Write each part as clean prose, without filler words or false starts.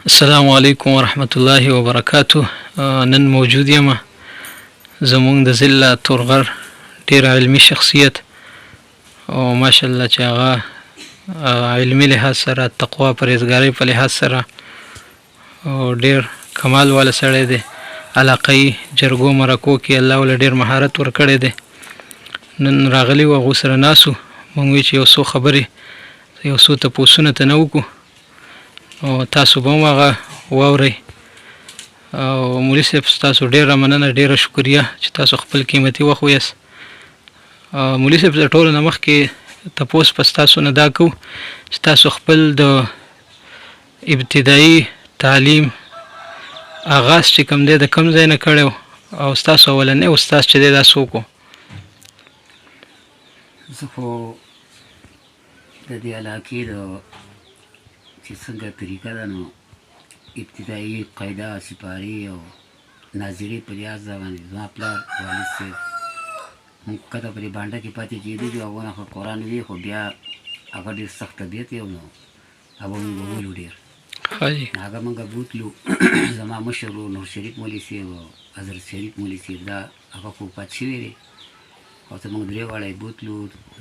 السلام علیکم ورحمت الله وبرکاتو. نن موجود یم زمونږ د ضلع تورغر ډیر علمی شخصیت او ماشاءالله چې هغه علمی لحاظ سره تقوا پرهیزګاری په لحاظ سره او ډیر کمال والا سړی دی. علاقه جرګو مرکو کې الله ول ډیر مهارت ورکړی دی. نن راغلی و هغو سره ناسو مونږ وی چې یو څو خبرې یو څو تپوسونه ته نه وکړو او تاسو به هم هغه واورئ. او مولوي صاحب ستاسو ډیره مننه، ډیره شکریه چې تاسو خپل قیمتي وخت ویاست. مولوي صاحب د ټولو نه مخکې تپوس په ستاسو نه دا کوو چې تاسو خپل د ابتدایي تعلیم آغاز چې کوم دی د کوم ځای نه کړی او ستاسو اولنی استاد چې دی دا څوک و؟ زه خو د دې علاقې د چې څنګه طریقه ده نو ابتدایي قاعده سپارې او ناظري په لحاظ باندې زما پلار والد صاحب موږ کته پرې بانډه کې پاتې کېدو هغو نه خو قرآن وي خو بیا هغه ډېر سخت طبیعت یو نو هغه موږ وولو ډېر هغه موږ بوتلو زما مشر و نور شریف مولوي صاحب او حضرت شریف مولوي صاحب دا هغه خو پات شوي دی او ته موږ درې واړه یې بوتلو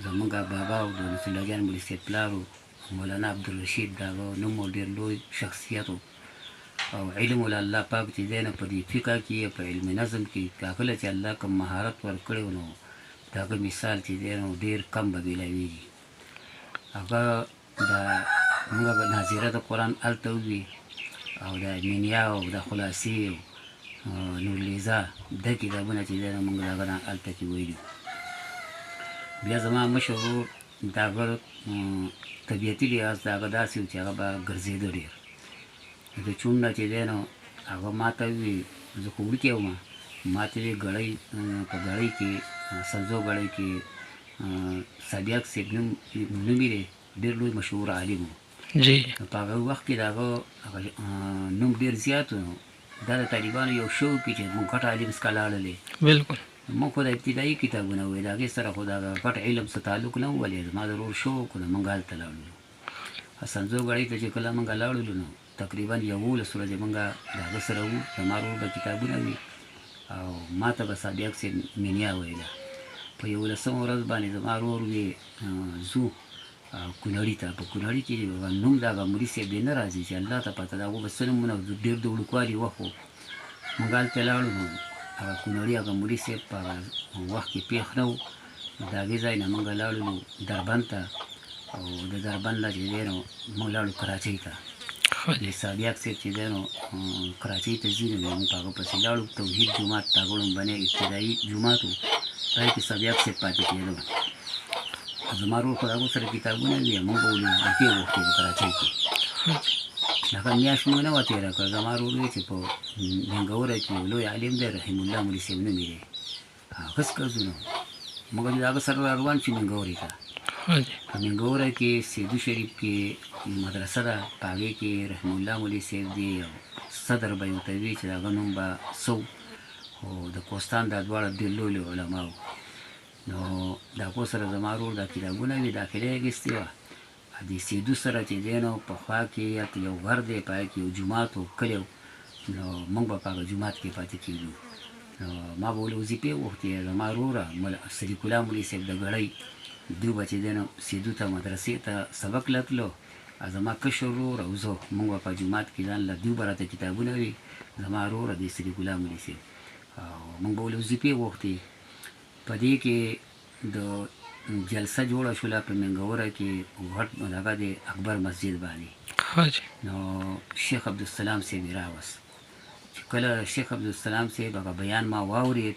زموږ بابا او د نصر الله جان مولوي صاحب پلار و مولانا عبدالرشید دا نوم ډېر لوی شخصیت او علم ول الله پاک چې دی نه په دې فقه کې په علم نظم کې کله چې الله کوم مهارت ورکړی نو د هغه مثال چې دی نو ډېر کم به بېلوېږي. هغه د موږ ناظره د قرآن هلته ووي او د منیا او د خلاصې او نورلیزا دا کتابونه چې دی نو موږ د هغه نه هلته کې ویلي. بیا زما مشر ورور د هغه طبیعتي لحاظ د هغه داسې و چې هغه به ګرځېده ډېر د چون نه چې دی نو هغه ما ته ووي زه خو وړوکی وم ما ته ووي ګړۍ په ګړۍ کې سنځو ګړۍ کې صابیاک صاحب نوم یې دی ډېر لوی مشهور عالم و. په هغه وخت کې د هغه نوم ډېر زیات و. دا د طالبانو یو شوق کې چې موږ غټ عالم څخه لاړلې بلکل موږ خو د ابتدایي کتابونه ویل هغې سره خو د غټ علم څه تعلق نه و ولې زما د ورور شوق و موږ هلته لاړلو. سنځو ګړۍ ته چې کله موږ لاړلو نو تقریبا 11 ورځې موږ د هغه سره وو. زما ورور به کتابونه وي او ما ته به صابیاک صاحب منیا ویله. په 11مه ورځ باندې زما ورور وی ځو کونړي ته. په کونړي کې نوم د هغه مولي صاحب دی نه راځي چې الله ته پته د هغو به څه نومونه ډېر د وړوکوالي وخت و. موږ هلته لاړو نو هغه کونړي هغه مولي صاحب په هغه وخت کې پېښ نه و. د هغې ځای نه موږ لاړو دربند ته او د دربند نه چې دی نو موږ لاړو کراچۍ ته. د صابیاک صاحب چې دی نو کراچۍ ته ځي نو موږ په هغه پسې لاړو. توحید جومات د هغه لومبنی ابتدایي جومات و په هغې کې صابیاک صاحب پاتې کېدو. زما ورور خو د هغو سره کتابونه وي موږ به ولې لیکې غوښتې په کراچۍ کې. هغه میاشت موږ نه وه تېره کړه. زما ورور وی چې په منګوره کې یو لوی عالم دی رحیم الله مولي صاحب نوم یې دی هغه څخه ځو نو موږ د هغه سره را روان شو منګورې ته. په منګوره کې سیدو شریف کې مدرسه ده په هغې کې رحیم الله مولي صاحب دی او صدر به یې ورته وي چې د هغه نوم به څه و خو د کوهستان دا دواړه ډېر لوی لوی علما وو. نو د هغو سره زما ورور دا کتابونه وي داخله یې اخیستې وه. د سیدو سره چې دی نو په خوا کې هلته یو غر دی په هغې کې یو جومات و کلی و نو موږ به په هغه جومات کې پاتې کېدو. نو ما به ولې وظیفې غوښتې زما وروره صدیق الله مولي صاحب د ګړۍ دوی به چې دی نو سیدو ته مدرسې ته سبق له تلو. زما کشر ورور او زه موږ به په جومات کې ځان له دوی به راته کتابونه وي زما وروره د صدیق الله مولي صاحب او موږ به ولې وظیفې غوښتې. په دې کې د جلسه جوړه شوله په منګوره کې غټ هغه د اکبر مسجد باندې. نو شیخ عبدالسلام صاحب یې راوست. چې کله شیخ عبدالسلام صاحب هغه بیان ما واورېد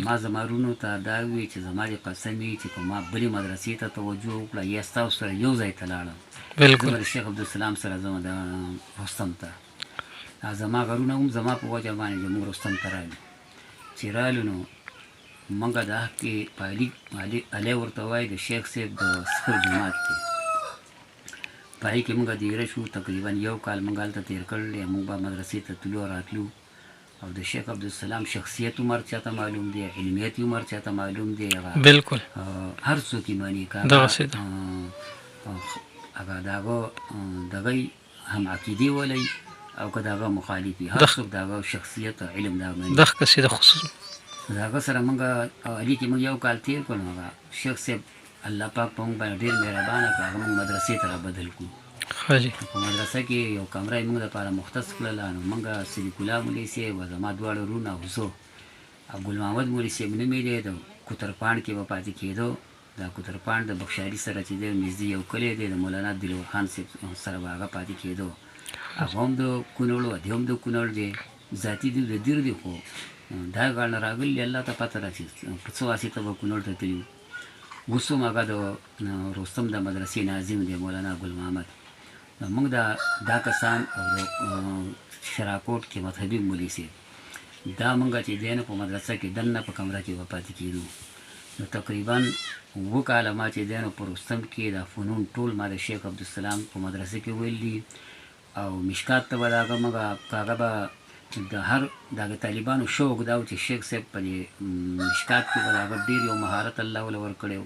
ما زما وروڼو ته دا وویل چې زما دې قسم وي چې که ما بلې مدرسې ته توجه وکړه یا ستاسو سره یو ځای ته لاړم زه د شیخ عبدالسلام سره ځم د رستم ته. زما غرونه هم زما په وجه باندې زموږ رستم ته رالو. چې رالو نو موږ د حق کې په علي ورته وایي د شیخ صاحب د سخر جومات کې په هغې کې موږ دیره شو. تقریبا یو کال موږ هلته تېر کړی. موږ به مدرسې ته تلو راتلو او د شیخ عبدالسلام شخصیت هم هر چاته معلوم دی علمیت هم هر چاته معلوم دی. بلکل هر څوک یې مني که هغه د هغه دغه هم عقیدې ولئ او که د هغه مخالف وي، هر څوک د هغه شخصیت او علم د هغه ګڼي. دغسې د خصوص د هغه سره موږ علي کې موږ یو کال تېر کړو، نو هغه شیخ صاحب الله پاک په موږ باندې ډېر مهربانه کړه، هغه موږ مدرسې ته رابدل کړو. ښه جي. په مدرسه کې یو کمره یې موږ دپاره مختص کړله، نو موږ صدیق الله مولوي صاحب او زما دواړه وروڼه او زه او ګل محمد مولوي صاحب نوم یې دی، د کوترپاڼ کې به پاتې کېدو. دا کوترپاڼ د بخشاري سره چې دی نږدې یو کلی دی، د مولانا دلور خان صاحب سره به هغه پاتې کېدو. هغه هم د کونړ و، دی هم د کونړ دی، ذاتي دی د دیر دی، خو دا کال نه راغلي الله ته پته ده چې په څه واسطه به کونړ ته تللي وو. اوس هم هغه د رستم د مدرسې ناظم دی مولانا ګل محمد. موږ دا کسان او د شراکوټ کې مذهبي مولوي صاحب دا موږ چې دی نو په مدرسه کې دننه په کمره کې به پاتې کېدو. نو تقریبا 7 کاله ما چې دی نو په رستم کې دا فنون ټول ما د شیخ عبدالسلام په مدرسه کې ویل دي. او مشکات ته به د هغه موږ هغه به د هر دغه طالبانو شوق دا و چې شیخ صاحب په دې مشکات کې به د هغه ډېر یو مهارت الله ورله ورکړی و.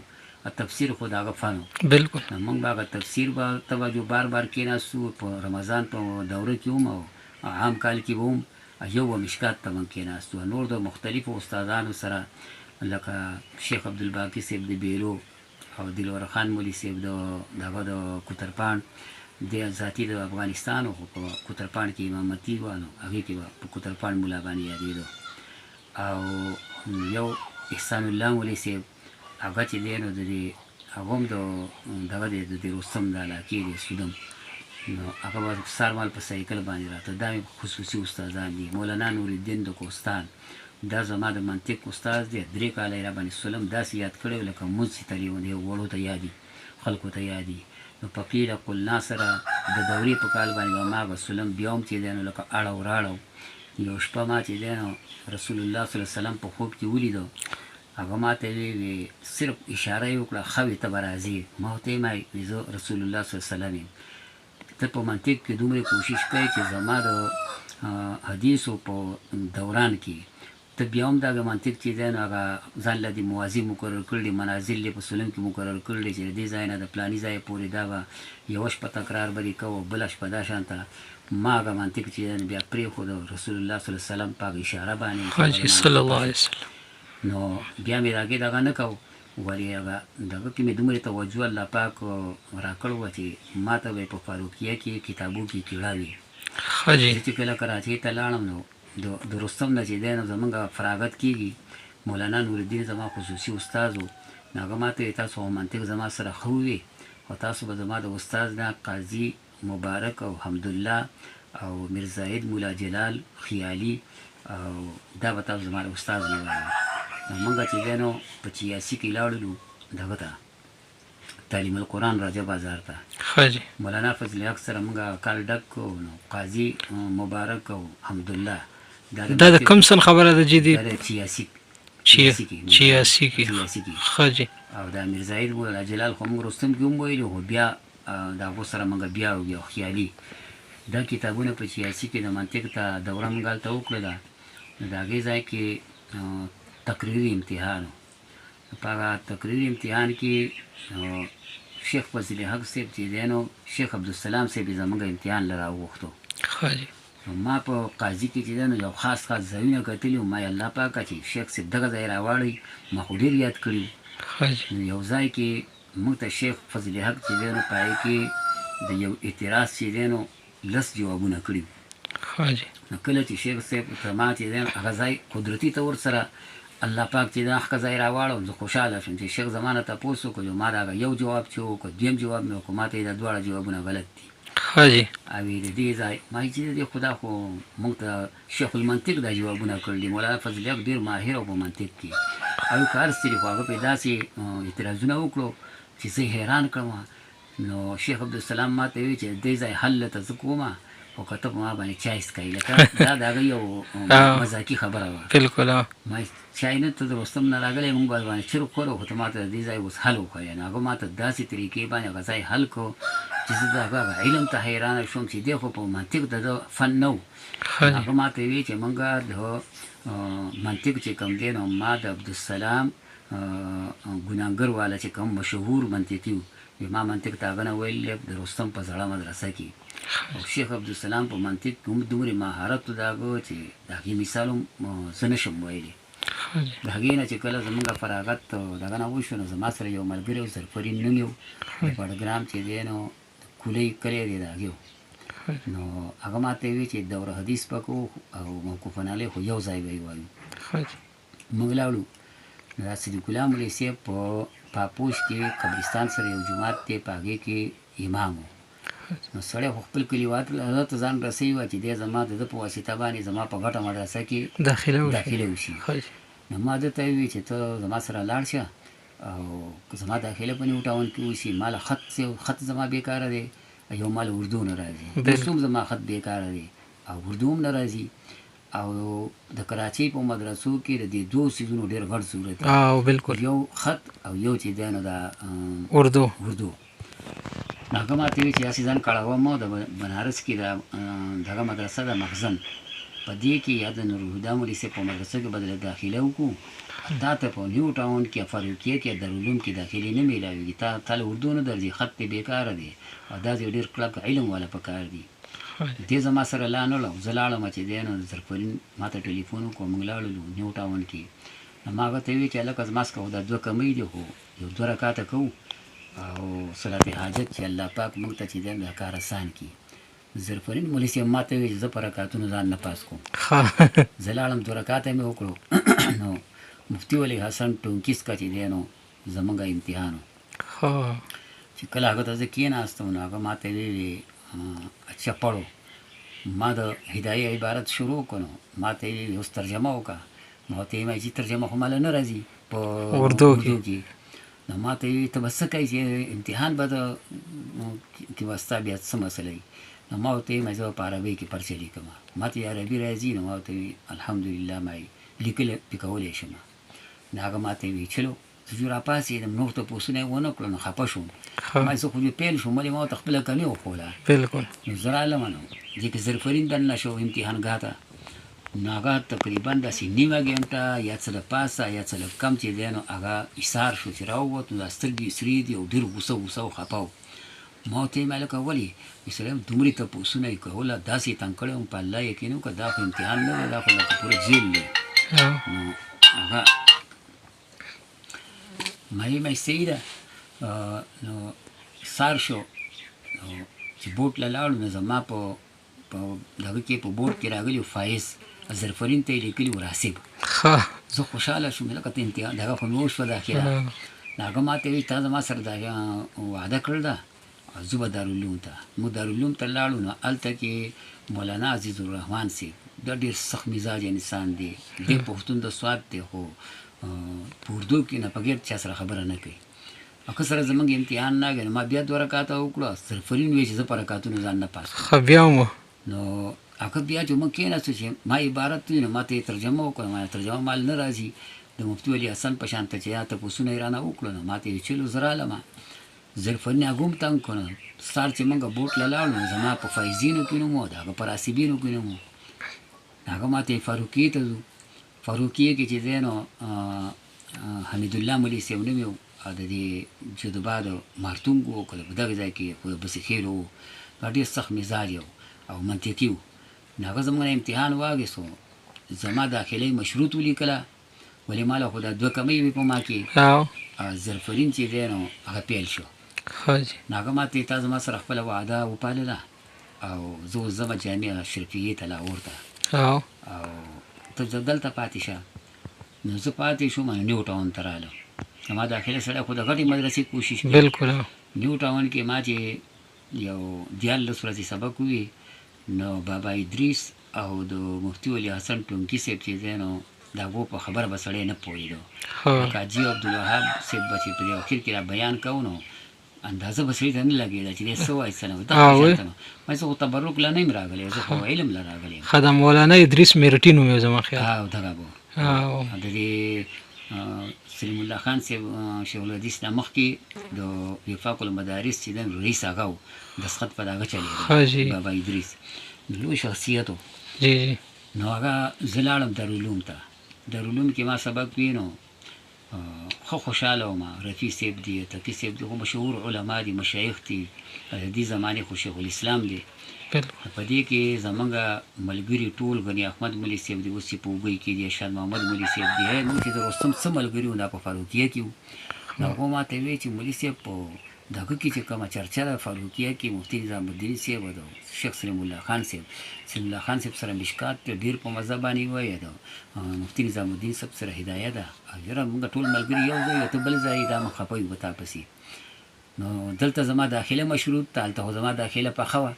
تفسیر خو د هغه فن و. بالکل. موږ به هغه تفسیر به توجه بار بار کېناستو، په رمضان په دوره کې هم او عام کال کې به هم یو مشکات ته موږ کېناستو. نور د مختلفو استادانو سره لکه شیخ عبدالباقي صاحب د بیرو او دلور خان مولوي صاحب دغه د کوترپاڼ د ذاتي د افغانستان و، خو په کوترپاڼ کې امامتي وه، نو هغې کې به په کوترپاڼ ملا باندې یادېدو. او یو احسان الله مولوي صاحب هغه چې دی نو د دې هغه هم دغه دی د دې رستم د علاقې دی سودم، نو هغه به سارمال په سایکل باندې راته. دا مې خصوصي استادان دي. مولانا نورالدین د کوستان دا زما د منطق استاد دی. 3 کاله یې را باندې سلم داسې یاد کړی و لکه مونځ چې تللی و، وړو ته یادي، خلکو ته یادي. نو په قیل قلنا سره د دورې په کال باندې به ما به سلم بیا هم چې دی نو لکه اړو راړو. یو شپه ما چې دی نو رسول الله صلی الله علیه وسلم په خوب کې ولیدو. هغه ما ته وی صرف اشاره یې وکړه خوې ته به راځې. ما ورته ویې زه رسول الله صلی الله علیه وسلم یم. ته په منطق کې دومره کوشش کوې چې زما د حدیثو په دوران کې ته بیا هم دغه منطق چې دی نو هغه ځان له دې موازي مقرر کړي، منازل یې په سلم کې مقرر کړي چې د دې ځای نه د فلاني ځای پورې دا به یوه شپه تکرار به دې کوو، بله شپه دا شانته. ما هغه منطق چې دی بیا پرېښود رسول الله صلی الله علیه وسلم په هغه اشاره باندې صلی الله علیه وسلم. نو بیا مې د هغې دغه نه کوو، ولې هغه دغه کې مې دومره توجه الله پاک راکړې وه چې ما ته به یې په فاروقیه کې کتابو کې کیړه وي. ښه جي. چې کله کراچۍ ته لاړم نو د رستم نه چې دی نو زمونږ فراغت کېږي. مولانا نورالدین زما خصوصي استاد و. نو هغه ما ته ویل تاسو منطق زما سره ښه ووي، او تاسو به زما د استاد نه قاضي مبارک او حمدالله او میرزاید مولا جلال خیالي او دا به تاسو زما د استاد نه وایي. نو مونږ چې دی نو په 86 کې لاړلو دغه ته تعلیم القرآن راجا بازار ته. ښه جي. مولانا فضل حق سره مونږ کال ډک کړو. نو قاضي مبارک او حمدالله دا د کوم سن خبره ده جدي؟ دا د 86 کې. ښه جي. او دا میرزاید مولا جلال خو موږ رستم کې هم ویلو، خو بیا د هغو سره موږ بیا یو خیالي دا کتابونه په 86 کې د منطق ته دوره موږ هلته وکړله. نو د هغې ځای کې تقریري امتحان و. په هغه تقریري امتحان کې شیخ فضل حق صاحب چې دی نو شیخ عبدالسلام صاحب یې زموږ امتحان له راوغوښتو. ښه جي. ما په قاضي کې چې دی نو یو خاص ځایونه کتلي وو. ما یې الله پاکه چې شیخ صاحب دغه ځای راواړئ، ما خو ډېر یاد کړي وو. ښه جي. نو یو ځای کې موږ ته شیخ فضل حق چې دی نو په هغې کې د یو اعتراض چې دی نو 10 جوابونه کړي وو. ښه جي. نو کله چې شیخ صاحب ته ما چې دی نو هغه ځای قدرتي طور سره الله پاک چې دا حق ځای راواړو، زه خوشحاله شوم چې شیخ زما نه تپوس وکړو. ما د هغه یو جواب چې وکړو، دویم جواب مې وکړو، ما ته یې دا دواړه جوابونه غلط دي. ښه جي. او د دې ځای ما چې د خدا خو موږ ته شیخ المنطق دا جوابونه کړل دي. مولانا فضل حق ډېر ماهر او په منطق کې او کار ستړي، خو هغه پې داسې اعتراضونه وکړو چې زه حیران کړم. نو شیخ عبدالسلام ما ته وویل چې د دې ځای حل ته زه کومه، خو که ته په ما باندې چای څکوي، لکه دا د هغه یو مزاقي خبره وه. بالکل. ما چای نه ته د رستم نه راغلی، موږ به باندې چرګ خورو، خو ته ما ته د دې ځای اوس حل وښیه. نو هغه ما ته داسې طریقې باندې هغه ځای حل کړو چې زه د هغه علم ته حیرانه شوم چې دی خو په منطق د ده فن نه و. هغه ما ته ویل چې موږ د منطق چې کوم دی نو ما د عبدالسلام ګناهګر والا چې کوم مشهور منطقي و، ما منطق ته هغه نه ویل د رستم په زړه مدرسه کې. او شیخ عبدالسلام په منطق کې هم دومره مهارت و د هغه چې د هغې مثال هم زه نشم ویلی. د هغې نه چې کله زمونږ فراغت دغه نه وشو نو زما سره یو ملګری و زرفرین نوم یې و د بډګرام چې دی نو کولۍ کلی دی د هغې نو هغه ما ته وی چې دوره حدیث به کوو او موقوفن علیه خو یو ځای به یې وایو. موږ لاړو نو دا صدیق الله مولوي صاحب په پاپوش کې قبرستان سره یو جومات دی په هغې کې امام و. نو سړی خو خپل کلیوات ته ځان رسوي وه چې دی زما د ده په واسطه باندې زما په غټه مدرسه کې داخله وشي. نو ما ده ته وویل چې ته زما سره لاړ شه او که زما داخله په نیو ټاون کې وشي ما له خط زما بېکاره دی یو ما له اردو نه راځي اوس هم زما خط بېکاره دی او اردو هم نه راځي او د کراچۍ په مدرسو کې د دې دوو څیزونو ډېر غټ ضرورت دی بالکل یو خط او یو چې دی نو دا اردو. هغه ما ته وویل چې داسې ځان کړاوم د بنارس کې دغه مدرسه د مخزن په دې کې یا د نورالهدی مولوي صاحب په مدرسه کې به دله داخله وکړو تا ته په نیو ټاون کې فاروقیه کې دارالعلوم کې داخلې نه میلاوېږي تا له اردو نه درځي خط دې بېکاره دی او دا یو ډېر کلک علم والا پکار دی. دې زما سره لا نه له زه لاړم چې دی نو زرفرین ما ته ټلیفون وکړو موږ لاړلو نیو ټاون کې نو ما هغه ته وویل چې هلکه زما څخه دا 2 کمۍ دي خو یو 2 رکاته کوو او صلات حاجت چې الله پاک موږ ته چې دی دا کار اسان کړي. زرفرین مولوي صاحب ما ته وویل چې زه په رکاتونو ځان نه پاس کوم. زه لاړم 2 رکاته مې وکړو نو مفتي ولی حسن ټونکیس کا چې دی نو زمونږ امتحان و چې کله هغه ته زه کېناستم نو هغه ما ته ویلې اچھا پړو ما د هدایه عبارت شروع کړو ما ته یې اوس ترجمه وکړه ما ته یې چې ترجمه خو ماله نه راځي په اردو کې نو ما ته یې ته به څه کوې چې امتحان به کې به ستا بیا څه مسله وي نو ما ورته یې زه په عربۍ کې پرچه لیکم ما ته یې عربي راځي نو ما ورته ویل الحمدلله ما یې لیکل پې کولی شم نو هغه ما ته یې ویل چلو زه چې راپاڅېدم نور تپوسونه یې ونه کړل نو خفه شوم ما زه خو پیل شوم ولې ما ورته خپله کمې وښوله نو زه رالم نو دې کې زرفرین دننه شو امتحانګاه ته نو هغه تقریبا داسې نیمه ګنټه یا څه د پاسه یا څه لږ کم چې دی نو هغه ایثار شو چې راووت نو دا سترګې یې سرې دي او ډېر غوسه و خفه و ما ورته یې هلکه ولې سړی دومرې تپوسونه یې کوله داسې یې تنګ کړی وم په الله یقین وکړه دا خو امتحان نه دی دا خو لکه پوره جیل دی نو هغه مایې مایستې ده نو سار شو نو چې بوټ له لاړو نو زما په دغه کې په بوټ کې راغلی فایز زرفرین ته یې لیکلي و راسب زه خوشحاله شوم لکه ته امتحان دغه خو مې وشوه داخله نو هغه ما ته ویل تا زما سره دا وعده کړې ده زه به دارالعلوم ته موږ دارالعلوم ته لاړو نو هلته کې مولانا عزیز الرحمن صاحب دا ډېر سخت مزاج انسان دی ډېر پښتون د سواد دی خو په اردو کې نه په غیر چا سره خبره نه کوي هغه سره زموږ امتحان راغی نو ما بیا 2 رکاته وکړه زرفرین ویل چې زه په رکاتونو ځان نه پاس کړم بیا نو هغه بیا چې موږ کېناستو چې ما عبارت وي نو ما ته یې ترجمه وکړه ما ترجمه مال نه راځي د مفتي ولی حسن په شان ته چې یا تپوسونه یې رانه وکړو نو ما ته یې چلو زه رالم زرفرین هغه هم تنګ کړه سار چې موږ بوټ له لاړو نو زما په فایزینو کې نوم و د هغه په راسبینو کې نوم و هغه ما ته یې فاروقیې ته ځو فاروقیې کې چې دی نو حمیدالله مولوي صاحب نوم یې د دې جدوبا د مارتونګ و که په دغه ځای کې خو د بسخیل و دا ډېر سخت مزاج و او منطقي و نو هغه زموږ نه امتحان واخیستو زما داخلۍ مشروط ولیکله ولې ما له خو دا 2 کمۍ وې په ما کې زرفرین چې دی نو هغه پیل شو نو هغه ما ته تا زما سره خپله وعده وپالله او زه اوس ځمه جامع اشرفیې ته لاهور ته او ته دلته پاتې شه نو زه پاتې شوم نیو ټاون ته رالم ما داخله سړی خو د غټې مدرسې کوشش کوي بالکل نیو ټاون کې ما چې یو 14 ورځې سبق وي نو بابا ادریس او د مفتي ولی حسن ټونکي صاحب چې دی نو د هغو په خبره به سړی نه پوهېدو لکه حاجي عبدالوهاب صاحب به چې په دې اخر کې را بیان کوو نو اندازه به سړي ته نه لګېده چې دی څه وایي څه نه وایي ما زه خو تبرک له نه یم راغلی زه خو علم له راغلی یم د مولانا ادریس میرټي نوم یې زما خیال دغه به د دې سلیم الله خان صاحب شیخ الحدیث نه مخکې د وفاق المدارس چې دی رئیس هغه و دسخط په دغه چلېده بابا ادریس لوی شخصیت و نو هغه زه لاړم دارالعلوم ته دارالعلوم کې ما سبق وي نو خو خوشاله وم. رفیع صاحب دي، تقي صاحب دي، خو مشهور علما دي، مشایخ دي د دې زمانې، خو شیخ الاسلام دی. په دې کې زمونږ ملګري ټول غني احمد مولي صاحب دی، اوس یې په اوبۍ کې دی، شاد محمد مولي صاحب دی. موږ چې د رستم څه ملګري وو دا په فاروقیه کې وو. نو هغو ما ته ویل چې مولي صاحب په دغه کې چې کومه چرچه ده فاروقیه کې، مفتي نظام الدین صاحب او د شیخ سلیم الله خان صاحب، سلیم الله خان صاحب سره مشکات ډېر په مزه باندې وایي، د مفتي نظام الدین صاحب سره هدایه ده. یاره موږ ټول ملګري یو ځای، ته بل ځای، دا مو خفه یو په تا پسې. نو دلته زما داخله مشروط ته، هلته خو زما داخله پخه وه.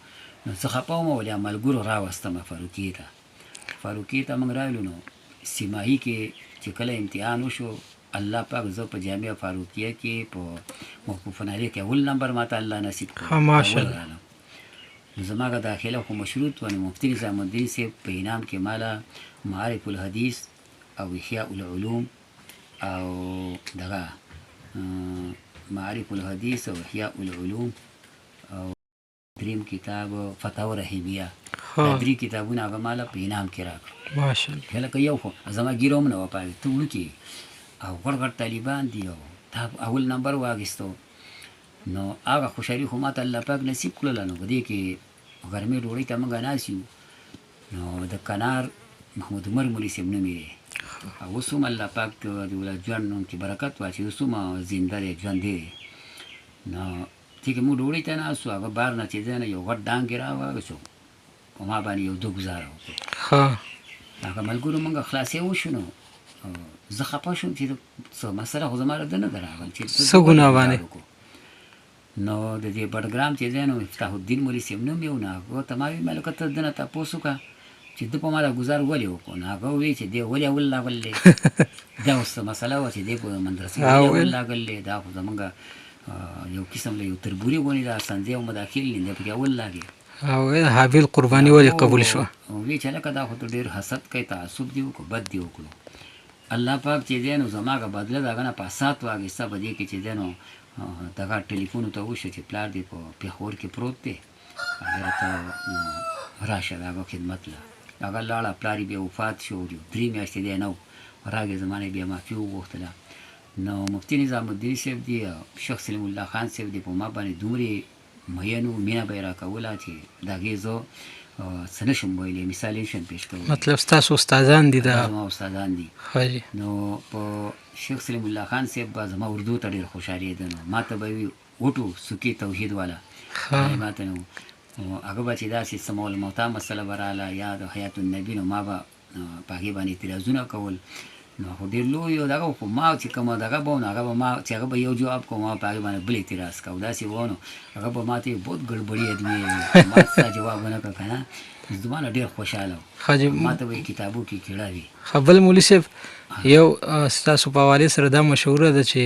نو زه خفه وم، ولې ملګرو راوستم فاروقیې ته. فاروقیې ته موږ راغلو. نو سیماهي کې چې کله امتحان وشو، الله پاک زه په جامعه فاروقیه کې په موقوف نارې کې اول نمبر ماته الله نصیب کړ. ماشاءالله. نو زما داخله خو مشروط ونه. مفتي نظام الدین صاحب په انعام کې مالا معارف الحدیث او احیاء العلوم او دغه معارف الحدیث او احیاء العلوم او دریم کتاب فتاوی رحیمیه، دا درې کتابونه هغه مالا په انعام کې راکړل. ماشاءالله. لکه یو خو زما ګیره هم نه وه پاتې، ته وړوکې او غټ غټ طالبان دي او تا اول نمبر واخیستو. نو هغه خوشحالي خو ماته الله پاک نصیب کړله. نو په دې کې غرمې ډوډۍ ته موږ ناست یو. نو د کنار محمود عمر مولي صاحب نوم یې دی، او اوس هم الله پاک د ولایت ژوند نوم کې برکت واچوي، اوس هم زنده دی، ژوندی دی. نو دې کې موږ ډوډۍ ته ناست وو، هغه بار نه چې دی نه یو غټ ډانګ یې راواخیستو، په ما باندې یو دوه ګزاره وکړو. هغه ملګرو موږ خلاصې وشو. نو زه خفه شوم چې څه مسله خو زما ده نه ده راغله چې څه ګناه باندې. نو د دې بډګرام چې دی نو مفتاح الدین مولي صاحب نوم یې و. نو هغه ته ما ویل ملکه ته ده نه تپوس وکړه چې ده په ما دا ګزار ولې وکړو. نو هغه وویل چې دی ولې اول لاغل دی. دا اوس مسله وه چې دی په مدرسې کې ولې اول لاغل دی. دا خو زمونږ یو قسم له یو تربوري غونې دا سنځې او مداخل دی، دی پکې اول لاګي. او حابیل قرباني ولې قبول شوه. وی چې لکه دا خو ته ډېر حسد کوي، تعصب دی وکړو، بد دی وکړو. الله پاک چې دی نو زما که بدله د هغه نه پاسات واخیسته. په دې کې چې دی نو دغه ټلیفون ورته وشو چې پلار دی په پېښور کې پروت دی، هغه ته راشه د هغه خدمت له. هغه لاړه، پلار یې بیا وفات شو، 3 میاشتې دی نه و. راغې زما نه بیا معافي وغوښتله. نو مفتي نظام الدین صاحب دی او شیخ سلیم الله خان صاحب دی په ما باندې دومرې مین و، مینه به یې راکوله چې د هغې زه څه نه شم ویلی، مثال یې نشم پېښ کولی. مطلب ستاسو استادان دي؟ دا زما استادان دي. نو په شیخ سلیم الله خان صاحب به زما اردو ته ډېر خوشحالېده. نو ما ته به وي وټو سکي توحید والا، ما ته نو هغه به چې داسې سمول الموتا مسله به راله یا د حیات النبي، نو ما به په هغې باندې اعتراضونه کول. نو خو ډېر لوی یو دغه خو ما چې کومه دغه به و نو هغه به ما چې هغه به یو جواب کوم، ما په هغې باندې بل اعتراض کوو، داسې و. نو هغه به ما ته بہت ګړبړي ادمي ما ستا جواب ونه کړه که نه. زما نه ډېر خوشحاله و، ما ته به یې کتابو کې کیړه وي. بل مولي صاحب یو ستاسو په حوالې سره دا مشهوره ده چې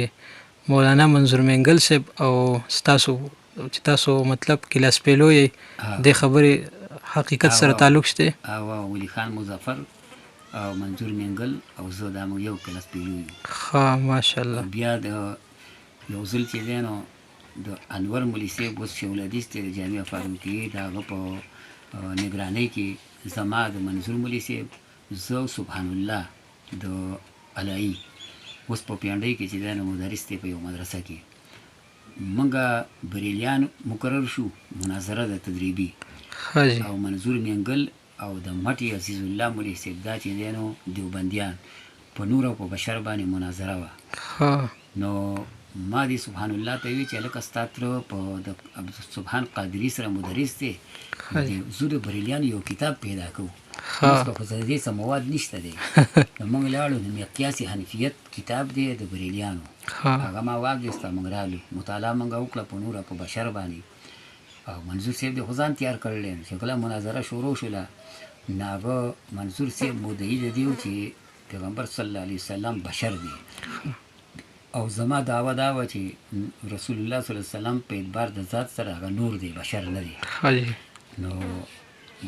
مولانا منظور مینګل صاحب او ستاسو چې تاسو مطلب کلاس پیلو یې، د خبرې حقیقت سره تعلق شته؟ او ولی خان مظفر او منظور مینګل او زه دا موږ یو کلاس پیلو یو. ښه ماشاءالله. بیا د یو ځل چې دی نو د انور مولي صاحب اوس شیخ الحدیث دی د جامعه فاروقیې، د هغه په نګرانۍ کې زما د منظور مولي صاحب، زه سبحان الله د علایي اوس په پیانډۍ کې چې دی نو مدرس دی په یو مدرسه کې. موږ بریلیان مقرر شو، مناظره ده تدریبي، او منظور مینګل او د مټي عزیز الله مولي صاحب دا چې دی نو دیوبندیان په نور او په بشر باندې مناظره وه. نو ما دې سبحان الله ته وی چې هلکه ستا تره په د سبحان قادري سره مدرس دی، زه د بریلیانو یو کتاب پیدا کوو، اوس خو د دې څه مواد نشته دی. نو موږ لاړو، د مقیاس حنفیت کتاب دی د بریلیانو، هغه ما واخیسته، موږ رالو، مطالعه موږ وکړه په نور او په بشر باندې. او منظور صاحب د خو ځان تیار کړلی، چې کله مناظره شروع شوله نو هغه منظور صاحب مدعي د دې و چې پیغمبر صلی الله علیه وسلم بشر دی، او زما دعوه دا وه چې رسول الله صلی الله علیه وسلم په اعتبار د ذات سره هغه نور دی، بشر نه دی. نو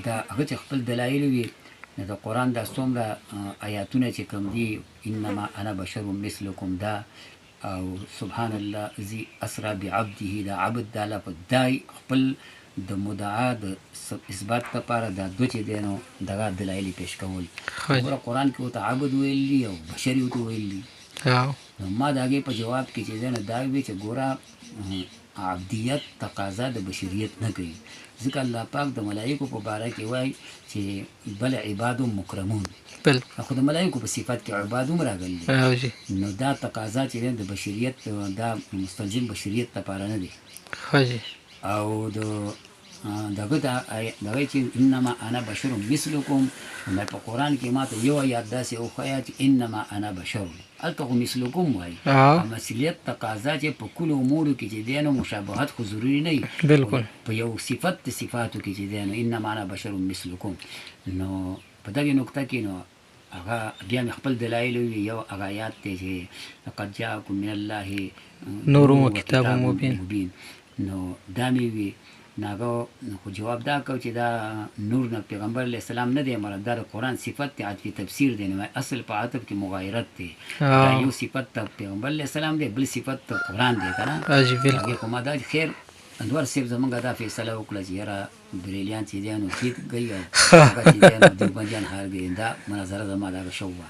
دا هغه چې خپل دلایل وي، نو د قرآن دا څومره آیاتونه چې کوم دي، انما انا بشر مثلکم دا، او سبحان الله ذی اسرا بعبده، دا عبد دا لفظ دا خپل د مدعا د اثبات لپاره دا دوه چې دی نو دغه دلایل پیش کول. ګوره قرآن کې ورته عبد ویل دي او بشر یې ورته ویل دي. نو ما د هغې په جواب کې چې دی نو دا وی چې ګوره عبدیت تقاضا د بشریت نه کوي، ځکه الله پاک د ملایکو په باره کې وایي چې بل عباد مکرمون، خو د ملایکو په صفت کې عباد هم راغلي دي. نو دا تقاضا چې دی د بشریت دا مستلزم بشریت لپاره نه دی. او د دغه چې انما انا بشر مثلکم، نو په قرآن کې ما ته یو آیات داسې وښیه چې انما انا بشر، هلته خو مثلکم وایي. مثلیت تقاضا چې په کلو امورو کې چې دی نو مشابهت خو ضروري نه وي، په یو صفت د صفاتو کې چې دی نو انما انا بشر مثلکم. نو په دغې نقطه کې نو هغه بیا مې خپل دلایل وي. یو هغه آیات دی چې لقد جاءکم من الله نور و کتاب مبین، نو دا مې وي. ناغه خو جواب دا کو چې دا نور نه پیغمبر علیه السلام نه دی مراد، دا د قرآن صفت دی، عطفي تفسیر دی. نو اصل په عطف کې مغایرت دی، دا یو صفت ته پیغمبر علیه السلام دی، بل صفت ته قرآن دی که نه. هغې خو ما دا خیر انوار صاحب زمونږ دا فیصله وکړه چې یاره بریلیان چې دی نو جیت گئی او هغه چې دی نو دیوبندیان هار گئی. دا مناظره زما دغه شو وه.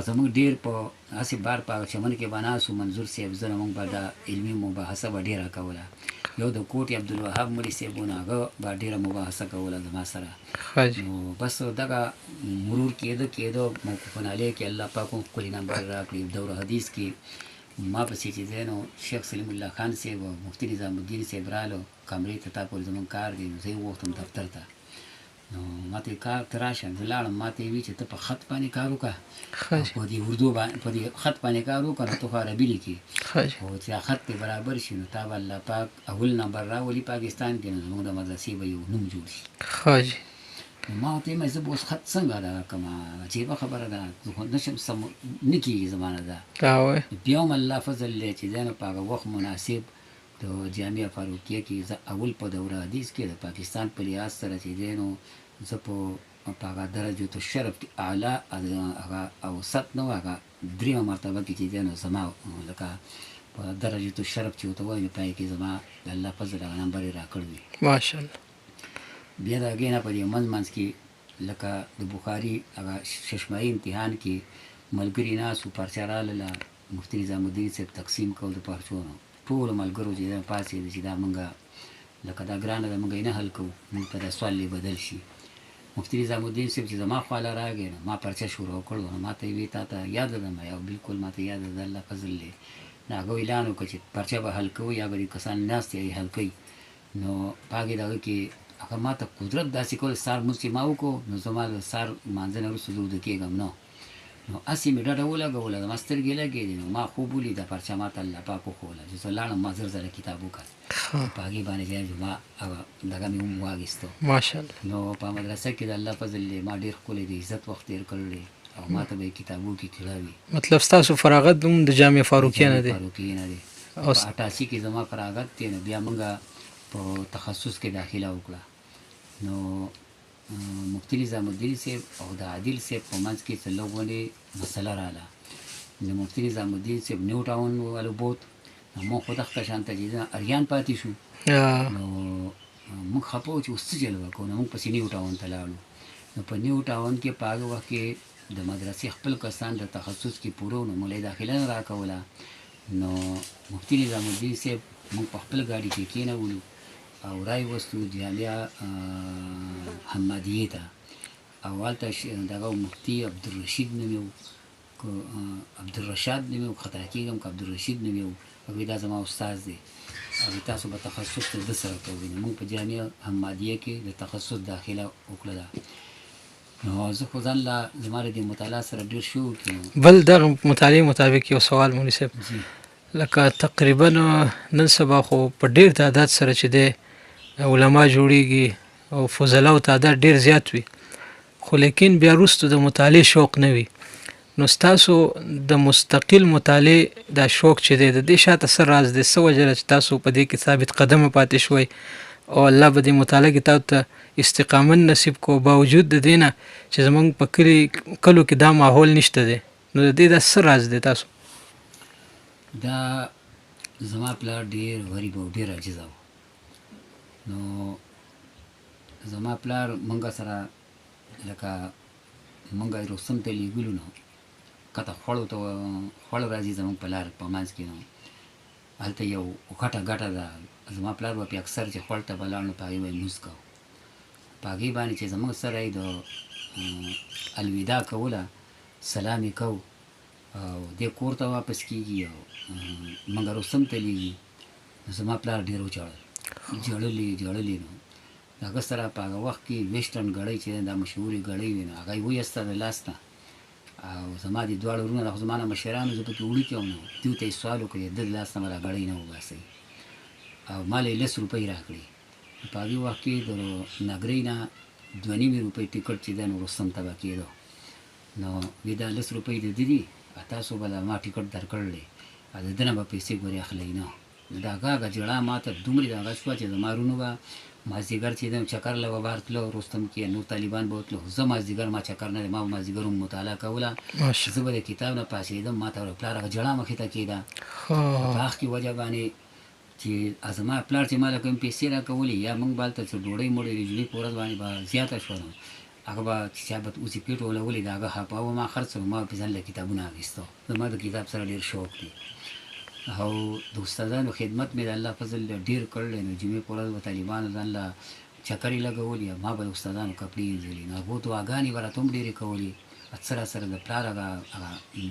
زمونږ ډېر په هسې بار په چمن کې به ناست وو، منظور صاحب زه مونږ به دا علمي مباحثه به ډېره کوله. یو د کوټ عبدالوهاب مولي صاحب و، هغه به ډېره مباحثه کوله زما سره. نو بس دغه مرور کېده موقوفن علیه کې الله پاک هم ښکلي نمبر راکړي. دوره حدیث کې ما پسې چې دی نو شیخ سلیم الله خان صاحب او مفتي نظام الدین صاحب رالو کمرې ته، تا پورې زمونږ کار دی. نو زه یې وغوښتم دفتر ته، نو ما ته کار ته راشه. زه لاړم، ما ته یې وي چې ته په خط باندې کار وکړه، په دې اردو باندې په دې خط باندې کار وکړه، نو ته خو عربي لیکې، خو چې خط دې برابر شي نو تا به الله پاک اول نمبر راولي پاکستان کې، نو زمونږ د مدرسې به یو نوم جوړ شي. نو ما ورته ویل زه به اوس خط څنګه دغه کړمه، عجیبه خبره ده، زه خو نشم سم نه کېږي زما نه ده. بیا هم الله فضل دی چې دی نو په هغه وخت مناسب د جامعه فاروقیه کې زه اول په دوره حدیث کې د پاکستان په لحاظ سره چې دی نو زه په هغه درجة الشرف کې اعلی هغه اوسط نه و، هغه دریمه مرتبه کې چې دی نو زما لکه په درجة الشرف چې ورته وایي نو په هغې کې زما د الله فضل هغه نمبر یې راکړی وي. ماشاءالله. بیا د هغې نه په دې منځ کې لکه د بخاري هغه ششمایي امتحان کې ملګري ناست وو، پارچه راغله، مفتي نظام الدین صاحب تقسیم کول د پارچو نو ټولو ملګرو چې دا پاڅېده چې دا مونږ لکه دا ګرانه ده، مونږ یې نه حل کوو، مونږ ته دا سوال یې بدل شي. مفتي نظام الدین صاحب چې زما خواله راغی نو ما پرچه شروع کړو، نو ما ته یې وی تا ته یاده ده؟ ما یو بالکل ما ته یاده ده، الله فضل دی. نو هغه اعلان وکړه چې پرچه به حل کوو یا به دې کسان ناست یې حل کوي. نو په هغې دغه کې هغه ما ته قدرت داسې کول، سهار لمونځ چې ما وکړو نو زما د سهار لمانځه نه وروسته زه ویده کېږم نو هسې مې ډډه ولګوله، زما سترګې لګېدې، نو ما خوب ولیده، پرچه ما ته الله پاک وښوله چې زه لاړم، ما زر زره کتاب وکړ په هغې باندې چې ما هغه دغه مې هم واخېستو. ماشاءالله. نو په مدرسه کې د الله فضل دی ما ډېر ښکلی د عزت وخت تېر کړی او ما ته به یې کتابو کې کړاوي. مطلب ستاسو فراغت هم د جامعه فاروقیه نه دی؟ فاروقیه نه دی. په 88 کې زما فراغت دی، نو بیا موږ په تخصص کې داخله وکړه. نو مفتي نظام الدین صاحب او د عادل صاحب په منځ کې څه لږ غونې مسله راغله. د مفتي نظام الدین صاحب نیو ټاون والو بوت، نو موږ خو دغه شانته چې اریان پاتې شو. نو موږ خفه وو چې اوس څه چل وکړو، نو موږ پسې نیو ټاون ته لاړو. نو په نیو ټاون کې په هغه وخت کې د مدرسې خپل کسان د تخصص کې پوره نو موږ داخله نه راکوله. نو مفتي نظام الدین صاحب موږ په خپل ګاډي کې کېنولو او راوستو جامعه حمادیې ته، او هلته دغه مفتي عبدالرشید نوم یې و، که عبدالرشاد نوم یې و، خطا کېږم که عبدالرشید نوم یې و، هغوی دا زما استاد دی، هغوی تاسو به تخصص ته ده سره کوئ. نو موږ په جامعه حمادیه کې د تخصص داخله وکړله. نو زه خو ځان له زما د دې مطالعه سره ډېر شوق یم. بل دغه مطالعې مطابق یو سوال مولوي صاحب، لکه تقریبا نن سبا خو په ډېر تعداد سره چې دی علما جوړیږي او فضلاو تعداد ډېر زیات وي، خو لیکن بیا وروسته د مطالعې شوق نه وي. نو ستاسو د مستقل مطالعې دا شوق چې دی د دې شاته څه راز دی، څه وجه ده چې تاسو په دې کې ثابت قدمه پاتې شوئ او الله به دې مطالعه کې تاسو ته استقامت نصیب کو، باوجود د دې نه چې زموږ په کلو کې دا ماحول نشته دی؟ نو د دې دا څه راز دی تاسو؟ دا زما پلار ډېر غریب او ډېر عاجزه و. نو زما پلار مونږ سره لکه مونږ رستم ته لیږلو نو کته خوړو ته خوړ راځي زمونږ په لار په منځ کې نو هلته یو غټه ګټه ده زما پلار به پې اکثر چې خوړ ته به لاړ نو په هغې به یې لمونځ کوو په هغې باندې چې زمونږ سره یې د الوداع کوله سلام یې کوو او دې کور ته واپس کېږي او مونږ رستم ته لیږي نو زما پلار ډېر وچاړل جړلې نو د هغه سره په هغه وخت کې ویسټرن ګړۍ چې دا مشهورې ګړۍ وې نو هغه یې ویسته د لاس نه او زما د دواړه وروڼه د خو زما نه مشرانو زه پکې وړوکی وم نو دوی ته یې سوال وکړ د ده د لاس نه به دا ګړۍ نه وباسئ او ما له یې 10 روپۍ راکړې په هغې وخت کې د نګرۍ نه 2.5 روپۍ ټکټ چې دی نو رستم ته به کېدو نو وی دا 10 روپۍ د ده دي تاسو به ما ټکټ درکړلی او د ده نه به پیسې ګورې اخلی نه نو د هغه جړا ما ته دومرې د هغه شوه چې زما وروڼو به مازدیګر چې دی چکر له به بهر تلو رستم کې نور طالبان به وتلو زه مازدیګر ما چکر نه دی ما به مازدیګر هم مطالعه کوله زه به د کتاب نه پاڅېدم ما ته پلار هغه جړا مخې ته کېده په هغې وجه باندې چې زما پلار چې ما له کوم پیسې راکولې یا موږ به هلته څه ډوډۍ موډۍ د جمعې په ورځ باندې به زیاته شوه نو هغه به چې چا به اوسې پیټ ولولې د هغه هپاوه ما خرڅول ما به پې ځان له کتابونه اخیستو زما د کتاب سره ډېر شوق دی او د استادانو خدمت مې د الله فضل ډېر کړلی نو جمعې په ورځ به طالبانو ځان له چکرې لګولې ما به د استادانو کپړې وینځلې نو هغو دعاګانې به راته هم ډېرې کولې اکثره سره د پلار هغه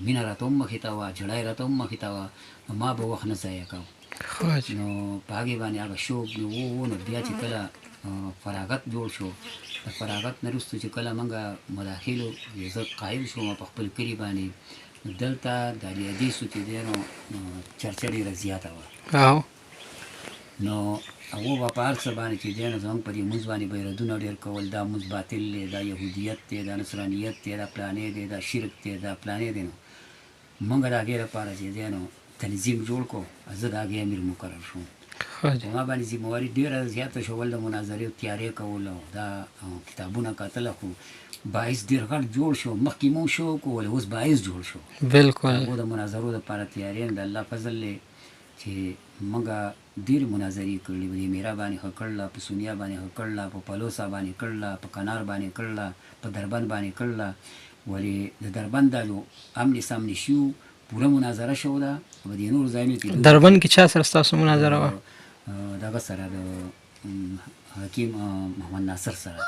مینه راته هم مخې ته وه جړا یې راته هم مخې ته وه نو ما به وخت نه ضایع کوم نو په هغې باندې هغه شوق مې و نو بیا چې کله فراغت جوړ شو د فراغت نه وروسته چې کله موږ مداخلو زه قایل شوم په خپل کلي باندې دلته د حدیثو چې دی نو چرچه ډېره زیاته وه نو هغو به په هر څه باندې چې دی نو زموږ په دې مونځ باندې به یې ردونه ډېر کول دا مونځ باطل دی دا یهودیت دی دا نصرانیت دی دا پلانې دی دا شرک دی دا پلانې دی نو موږ د هغې لپاره چې دی نو تنظیم جوړ کړو زه د هغې امیر مقرر شوم په ما باندې ذمواري ډېره زیاته شول د مناظرې تیارې کول او دا کتابونه کتله خو باعث ډېر غټ جوړ شو مخکې مو شوق ولی اوس باعث جوړ شو بالکل هغو د مناظرو دپاره تیارې د الله فضل دی چې موږ ډېرې مناظرې کړلې په دې میرا باندې ښه کړله په سونیا باندې ښه کړله په پلوسا باندې کړله په کنار باندې کړله په دربند باندې کړله ولې د دربند دا جو امن سامنے شو پوره مناظره شو ده په دې نور ځایونو کې دربند کې چا سره ستاسو مناظره وه دغه سره د حکیم محمد ناصر سره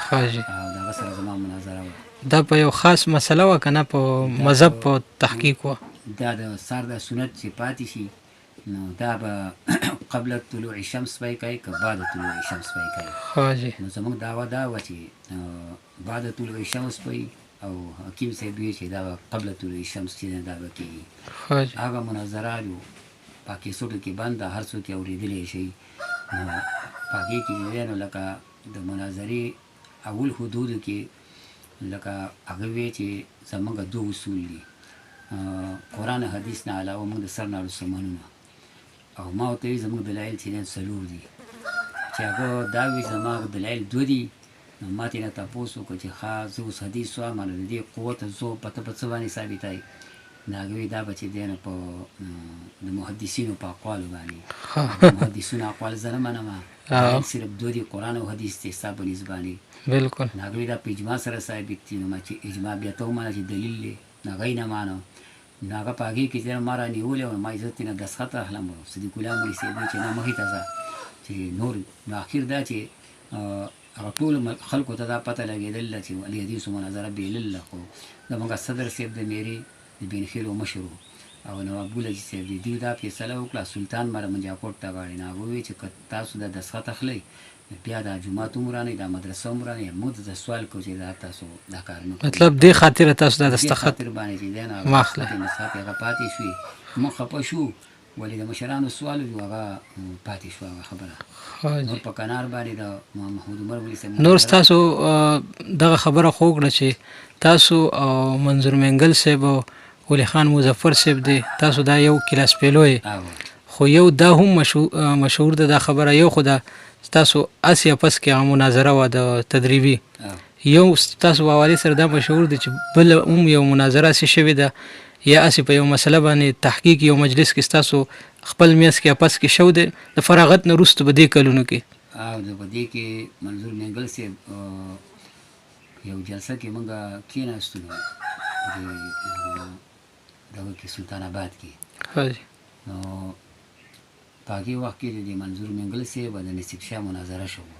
حاجی دغه سره زما مناظره وه دا په یو خاص مسله وه که نه په مذهب په تحقیق وه دا د سار د سنت چې پاتې شي نو دا به قبل طلوع شمس به یې کوي که بعد طلوع شمس به یې کوي حاجی نو زموږ دعوه دا وه چې بعد طلوع شمس به او حکیم صاحب وی چې دا قبل طلوع شمس چې دا به کېږي هغه مناظره جو په کیسټو کې بند ده هر څوک یې اورېدلی شي نو په هغې کې چې دی نو لکه د مناظرې اول حدودو کې لکه هغه وی چې زموږ 2 اصول دي قرآن حدیث نه علاوه موږ د سر نه سمنونه او ما ورته وی زموږ دلایل چې دی 4 دي چې هغه دا وی زما دلایل 2 دي نو ما ترې نه تپوس وکړو چې ښه زه اوس حدیث وایم نو د دې قوت زه پته په څه باندې ثابتوي نو هغه وی دا به چې دی نو په د محدثینو په اقوالو باندې محدثینو اقوال زه نه منم صرف 2 دي قرآن او حدیث دی ستا په نسبت باندې بالکل نو هغه وی دا په اجماع سره ثابت دي نو ما چې اجماع بیا ته ومنه چې دلیل دی نو هغه یې نه مانه نو هغه په هغې کې چې ما رانیولې وه ما یې زه ترېنه دستخط اخلم صدیق الله مولي صاحب وایي چې نه مخې ته ځه چې نور نو اخر دا چې هغه ټول خلکو ته دا پته لګېدله چې الحدیثو مناظره بېلله خو زموږ صدر صاحب د میرې د بینخیلو مشر و او نواب ګل صاحب دي دوی دا فیصله وکړه سلطان مره منجاکوټ ته غواړي نو هغه وویل چې که تاسو دا دستخط اخلئ بیا دا جومات هم ورانئ دا مدرسه هم ورانئ موږ ته سوال کوو چې دا تاسو دا کار نه کوئ مطلب دې خاطره تاسو دا دستخط دې خاطر باندې چې دی نو هغه نسخت هغه پاتې شوي موږ خفه شو ولې د مشرانو سوال و هغه پاتې شو هغه خبره نور په کنار باندې د محمود عمر ولي صاحب نور ستاسو دغه خبره خو وکړه چې تاسو او منظور منګل صاحب او ولی خان مظفر صاحب دی تاسو دا یو کلاس پیلو خو یو دا هم مشهور ده دا خبره یو خو دا تاسو اسیا پس کې هغه مناظره وه د تدریبي یو تاسو په حوالې سره دا مشهور دی چې بل هم یو مناظره هسې شوې ده یا اسې په یو مسله باندې تحقیق یو مجلس کې ستاسو خپل میاس کې اپس کې شو دی د فراغت نه وروسته په دې کلونو کې په دې کې منظور منګل صاحب یو جلسه کې موږ کېناستو په دغه کې سلطان آباد کې. حاجی نو په هغې وخت کې د دې منظور منګل صاحب او د نصیب شاه مناظره شوه.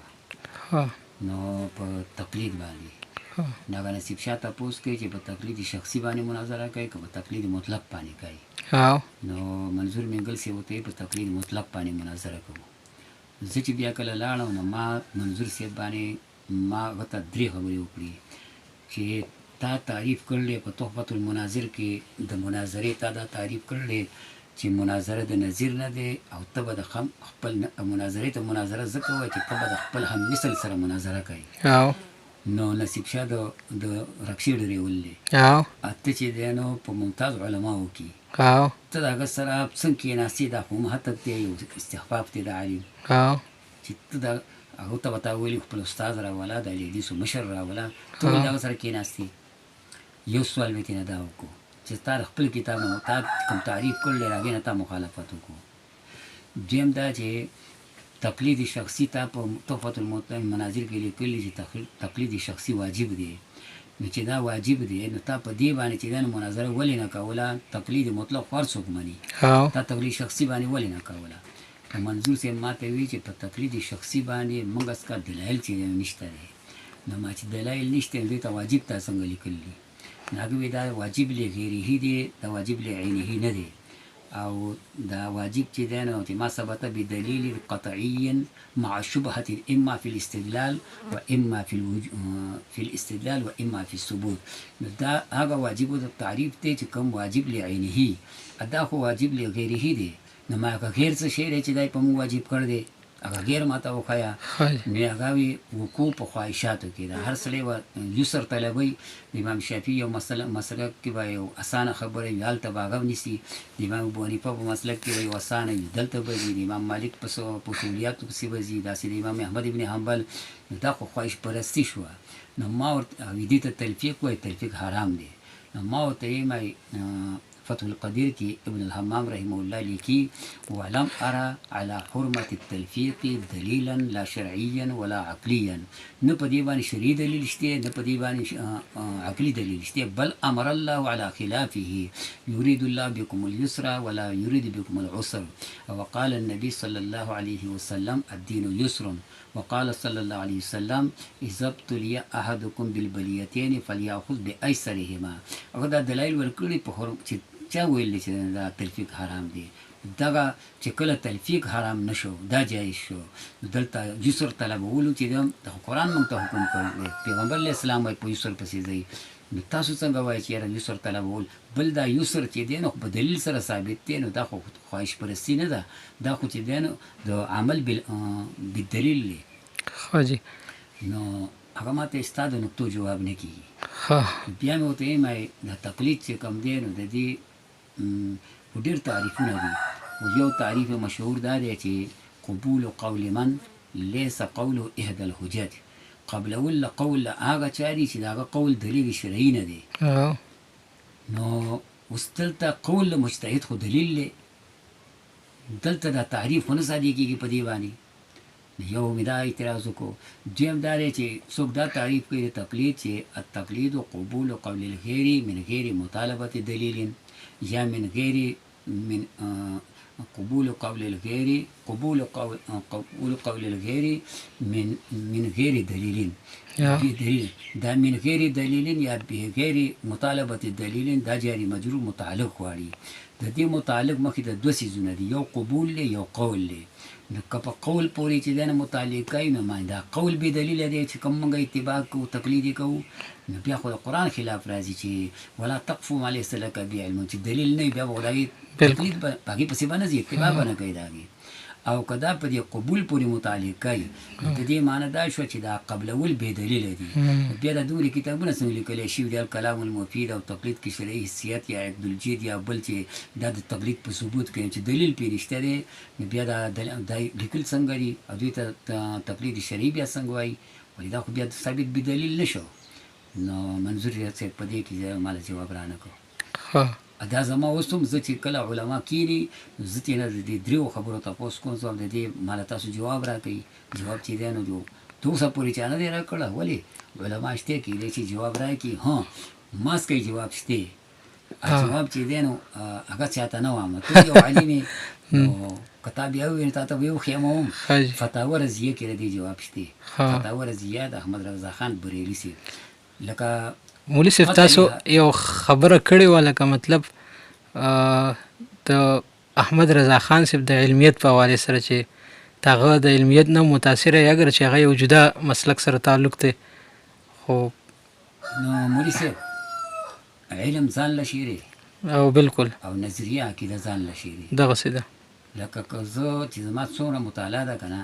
ها نو په تقلید باندې ها نو هغه نصیب شاه تپوس کوي چې په تقلید شخصي باندې مناظره کوي که په تقلید مطلق باندې کوي. ها نو منظور منګل صاحب ورته په تقلید مطلق باندې مناظره کوو. زه چې بیا کله لاړم نو ما منظور صاحب باندې ما هغه ته 3 خبرې وکړې چې تا تعریف کړلی په تحفة المناظر کې د مناظرې تا دا تعریف کړلی چې مناظره د نظیر نه دی او ته به د خپل مناظرې ته مناظره ځکه وایي چې ته به د خپل هم مثل سره مناظره کوي. او نو نصیب شاه د رکشې ډریول دی او ته چې دی نو په ممتاز علماو کې او ته د هغه سره څنګه کېناستې دا خو مهتب دی یو استخفاف دی د عالم او چې ته د هغه ته به تا ویلي خپل استاد راوله د اهلیدیسو مشر راوله ته ولې د هغه سره کېناستې. یو سوال مې ترې نه دا وکړو چې تا د خپل کتاب نه تا کوم تعریف کړلی د هغې نه تا مخالفت وکړو. دویم دا چې تقلید شخصي تا په تحفة المناظر کې لیکلي چې تقلید شخصي واجب دی. نو چې دا واجب دی نو تا په دې باندې چې دا مناظره ولې نه کوله تقلید مطلق هر څوک مني او تا تقلید شخصي باندې ولې نه کوله. منظور صاحب ما ته وی چې په تقلید شخصي باندې موږ اسکا دلایل چې نشته دی. نو ما چې دلایل نشته دوی ته واجب تا څنګه لیکلي. هغه وی دا واجب لغیره دی دا واجب لعینه نه دی او دا واجب چې دی نو چې ما ثبت بدلیل قطعي مع شبهة اما في الاستدلال واما في الاستدلال واما في الثبوت. نو دا هغه واجب د تعریف دی چې کوم واجب لعینه ادا خو واجب لغیره دی. نو ما هغه غیر څه شی دی چې دای په موږ واجب کړ دی هغه غیر ما ته وښایه. نو هغه وي وقوع په خواهشاتو کې ده هر سړی به یسر طلبوي. د امام شافعي یو مسلک کې به یو اسانه خبره وي هلته به هغه ونیسي. د امام ابو حنیفه په مسلک کې به یو اسانه وي دلته به ځي. د امام مالک په اصولیاتو پسې به ځي. داسې د امام احمد ابن حنبل دا خو خواهش پرستي شوه. نو ما ورته دې ته تلفیق وایي تلفیق حرام دی. نو ما ورته وایم فتح القدیر کې ابن الحمام رحمه الله لیکي ولم ارى على حرمة التلفيق دليلا لا شرعيا ولا عقليا. نه په دې باندې شرعي دلیل شته نه په دې باندې عقلي دلیل شته بل امر الله على خلافه يريد الله بكم اليسر ولا يريد بكم العسر. وقال النبي صلى الله عليه وسلم الدين يسر. وقال صلى الله عليه وسلم اذا ابتلي احدكم بالبليتين فليأخذ بايسرهما. هغه دا دلایل ورکړي په چې چا ویل چې دا تلفیق حرام دی. دغه چې کله تلفیق حرام نشو دا جایز شو دلته یسر طلبولو چې د قرآن موږ ته حکم کړی پیغمبر علیه السلام وایي په یسر پسې ځئ. نو تاسو څنګه وایئ چې یاره یسر طلبول بل دا یسر چې دی نو په دلیل سره ثابت دی. نو دا خو خواهش پرستي نه ده دا خو چې دی نو د عمل بالدلیل دی. حاجی نو هغه ما ته ستا د نقطو جواب نه کېږي. بیا مې ورته وایم د تقلید چې کوم دی نو د دې ډېر تعریفونه دي. یو تعریف مشهور دا دی چې قبول قول من ليس قول احدى الحجج. قبلول قول هغه چا دي چې د هغه قول دلیل شرعي نه دی. نو اوس دلته قول مجتهد خو دلیل دی دلته دا تعریف خو نه صادقېږي په دې باندې. یو مې دا اعتراض وکړو. دویم دا دی چې څوک دا تعریف کوي د تقلید چې التقلید قبول قول الغیر من غیر مطالبة دلیل یا من غیر من قبول قول الغیر قبول قول الغیر من غیر دلیل دا من غیر دلیل یا بغیر مطالبة دلیل دا جاری مجرور متعلق غواړي. د دې متعلق مخکې د 2 څیزونه دي یو قبول دی یو قول دی. نو که په قول پورې چې دی نه متعلق کوي نو ما دا قول بې دلیله دی چې کوم موږ اتباع کوو تقلید یې کوو نو بیا خو د قرآن خلاف راځي چې ولا تقف ما لیس لک به علم چې دلیل نه وي بیا به خو د هغې تقلید به په هغې پسې به نه ځي اتباع به نه کوي د هغې. او که دا په دې قبول پورې متعلق کوي نو د دې معنی دا شوه چې دا قبلول بې دلیله دي. بیا دا دومره کتابونه څنګه لیکلی شوي دي الکلام المفید او تقلید کې شرعي حیثیت یا عقدالجید یا بل چې دا د تقلید په ثبوت کوي چې دلیل پرې رښتیا دی نو بیا دا لیکل څنګه دي او دوی ته تقلید شرعي بیا څنګه وایي ولې دا خو بیا ثابت بدلیل نه شو. نو منظور صاحب په دې کې ماله جواب را نه کړو. دا زما اوس هم زه چې کله علما کېني زه ترې نه د دې 3 خبرو تپوس کوم زه د دې ماله تاسو جواب راکوئ. جواب چې دی نو ته اوسه پورې چا نه دی راکړه. ولې علما شته کیدای شي جواب راکړي. ماسک یې جواب شته. جواب چې دی نو هغه چاته نه وایم. ته یو عالم یې نو کتاب یې وویل تا ته به وښیم هم فتاوی رضیه کې د دې جواب شته. فتاوی رضیه د احمد رضا خان بریلي صاحب. لکه مولوي صاحب تاسو یو خبره کړې وه لکه مطلب د احمد رضا خان صاحب د علمیت په حوالې سره چې هغه د علمیت نه متاثره یې اگر چې هغه یو جدا مسلک سره تعلق دی خو نو مولوي صاحب علم ځان له شی دی او بالکل او نظریه عقیده ځان له شی دی. دغسې ده. لکه که زه چې زما څومره مطالعه ده که نه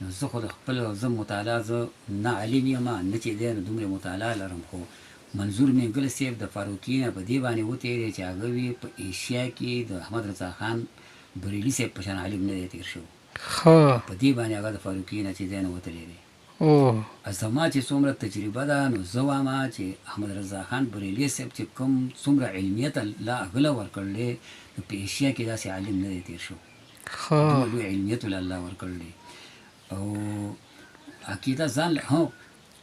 نو زه خو د خپل زه مطالعه زه نه عالم یم نه چې دی نو دومره مطالعه لرم. خو منظور مینګل صاحب د فاروقي نه په دې باندې وتېری چې هغه وي په ایشیا کې د احمد رضا خان بریلي صاحب په شان عالم نه دی تېر شوی. په دې باندې هغه د فاروقي نه چې دی نو وتلی دی. زما چې څومره تجربه ده نو زه وایم چې احمد رضا خان بریلي صاحب چې کوم څومره علمیت الله هغه له ورکړلی نو په ایشیا کې داسې عالم نه دی تېر شو. دومره لوی علمیت له الله ورکړلی او عقیده ځان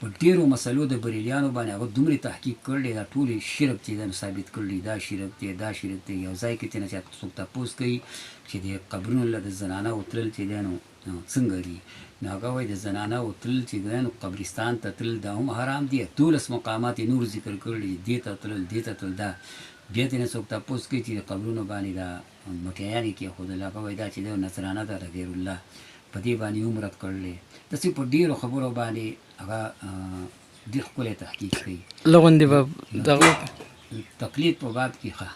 په ډېرو مسلو د بریلیانو باندې هغه دومره تحقیق کړی دا ټولې شرک چې دا ثابت کړلی دا شرک دی دا شرک دی. یو ځای کې چې نه چاته څوک تپوس کوي چې د قبرونو له د زنانه وتلل چې دی نو څنګه دي نو هغه وایي د زنانه وتلل چې دی نو قبرستان ته تلل دا هم حرام دي. 12 مقامات یې نور ذکر کړي دې ته تلل دې ته تلل. دا بیا ترې څوک تپوس کوي چې د قبرونو باندې دا مټیان یې کېښودل هغه وایي دا چې دی نصرانه ده غیر الله په دې باندې هم رد کړلی. داسې په ډېرو خبرو باندې هغه ډېر ښکلی تحقیق کوي. لغوندې به دغه تقلید په باب کې ښه